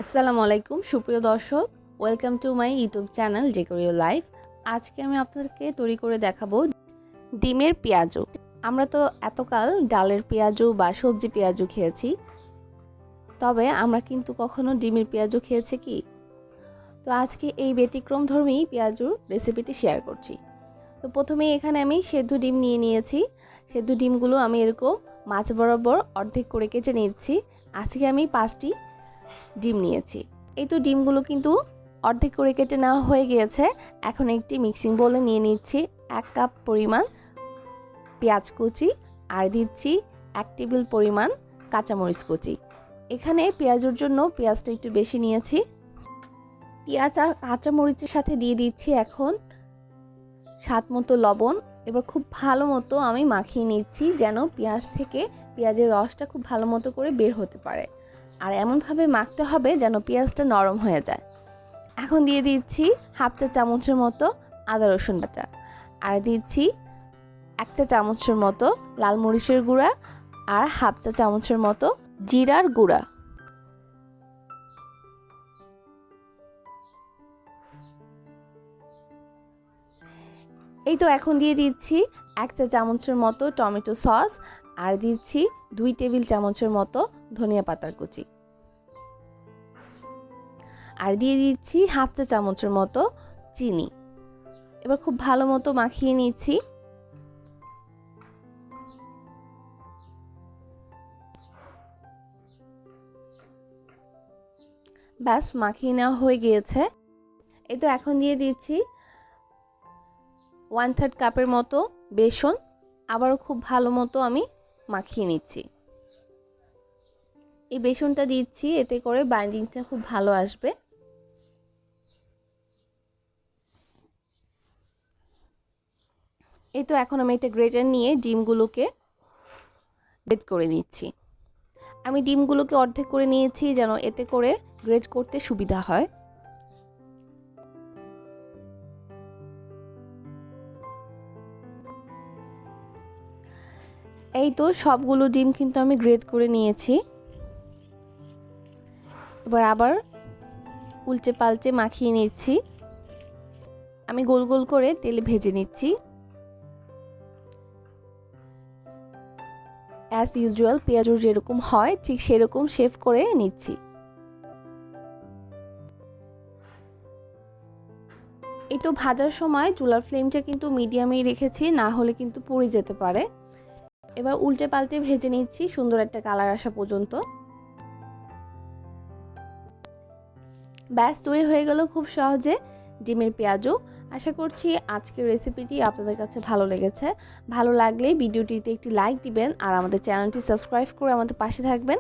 আসসালামু আলাইকুম সুপ্রিয় দর্শক, welcome to my YouTube channel Decoryourlife। আজকে আমি আপনাদেরকে তৈরি করে দেখাবো ডিমের পেঁয়াজু। আমরা তো এতকাল ডালের পেঁয়াজু বা সবজি পেঁয়াজু খেয়েছি, তবে আমরা কিন্তু কখনো ডিমের পেঁয়াজু খেয়েছি কি? তো আজকে এই ব্যতিক্রমধর্মী পেঁয়াজুর রেসিপিটি শেয়ার করছি। তো প্রথমেই এখানে আমি সেদ্ধ ডিম নিয়ে নিয়েছি। সেদ্ধ ডিমগুলো আমি এরকম মাছ বরাবর অর্ধেক করে কেটে নিচ্ছি। আজকে আমি 5টি ডিম নিয়েছি। এই তো ডিমগুলো কিন্তু অর্ধেক করে কেটে নেওয়া হয়ে গিয়েছে। এখন একটি মিক্সিং বোলে নিয়ে নিচ্ছি 1 কাপ পরিমাণ পেঁয়াজ কুচি, আর দিচ্ছি 1 টেবিল পরিমাণ কাঁচামরিচ কুচি। এখানে পেঁয়াজের জন্য পেঁয়াজটা একটু বেশি নিয়েছি। পেঁয়াজ আর কাঁচামরিচের সাথে দিয়ে দিচ্ছি এখন স্বাদ মতো লবণ। এবার খুব ভালো মতো আমি মাখিয়ে নিচ্ছি, যেন পেঁয়াজ থেকে পেঁয়াজের রসটা খুব ভালো মতো করে বের হতে পারে। আর এমনভাবে মাখতে হবে যেন পেঁয়াজটা নরম হয়ে যায়। এখন দিয়ে দিচ্ছি 1/2 চা চামচের মতো আদা রসুন বাটা, আর দিচ্ছি 1 চা চামচের মতো লাল মরিচের গুঁড়া, আর 1/2 চা চামচের মতো জিরার গুঁড়া। এই তো এখন দিয়ে দিচ্ছি 1 চা চামচের মতো টমেটো সস, আর দিচ্ছি 2 টেবিল চামচের মতো ধনিয়া পাতার কুচি, আর দিয়ে দিচ্ছি 1/2 চা চামচের মতো চিনি। এবার খুব ভালো মতো মাখিয়ে নিচ্ছি। ব্যাস মাখিয়ে নেওয়া হয়ে গিয়েছে। এই তো এখন দিয়ে দিচ্ছি 1/3 কাপের মতো বেসন। আবারও খুব ভালো মতো আমি মাখিয়ে নিচ্ছি। এই বেসনটা দিচ্ছি, এতে করে বাইন্ডিংটা খুব ভালো আসবে। এই তো এখন আমি একটা গ্রেটার নিয়ে ডিমগুলোকে গ্রেট করে নিচ্ছি। আমি ডিমগুলোকে অর্ধেক করে নিয়েছি, যেন এতে করে গ্রেট করতে সুবিধা হয়। এই তো সবগুলো ডিম কিন্তু আমি গ্রেট করে নিয়েছি। এবার আবার উল্টে পাল্টে মাখিয়ে নিচ্ছি। আমি গোল গোল করে তেলে ভেজে নিচ্ছি। অ্যাজ ইউজুয়াল পেঁয়াজু যেরকম হয় ঠিক সেরকম শেপ করে নিচ্ছি। এই তো ভাজার সময় চুলার ফ্লেমটা কিন্তু মিডিয়ামেই রেখেছি, না হলে কিন্তু পুড়ে যেতে পারে। এবার উল্টে পাল্টে ভেজে নিচ্ছি সুন্দর একটা কালার আসা পর্যন্ত। ব্যাস তৈরি হয়ে গেল খুব সহজে ডিমের পেঁয়াজু। আশা করছি আজকের রেসিপিটি আপনাদের কাছে ভালো লেগেছে। ভালো লাগলে ভিডিওটিতে একটি লাইক দিবেন, আর আমাদের চ্যানেলটি সাবস্ক্রাইব করে আমাদের পাশে থাকবেন।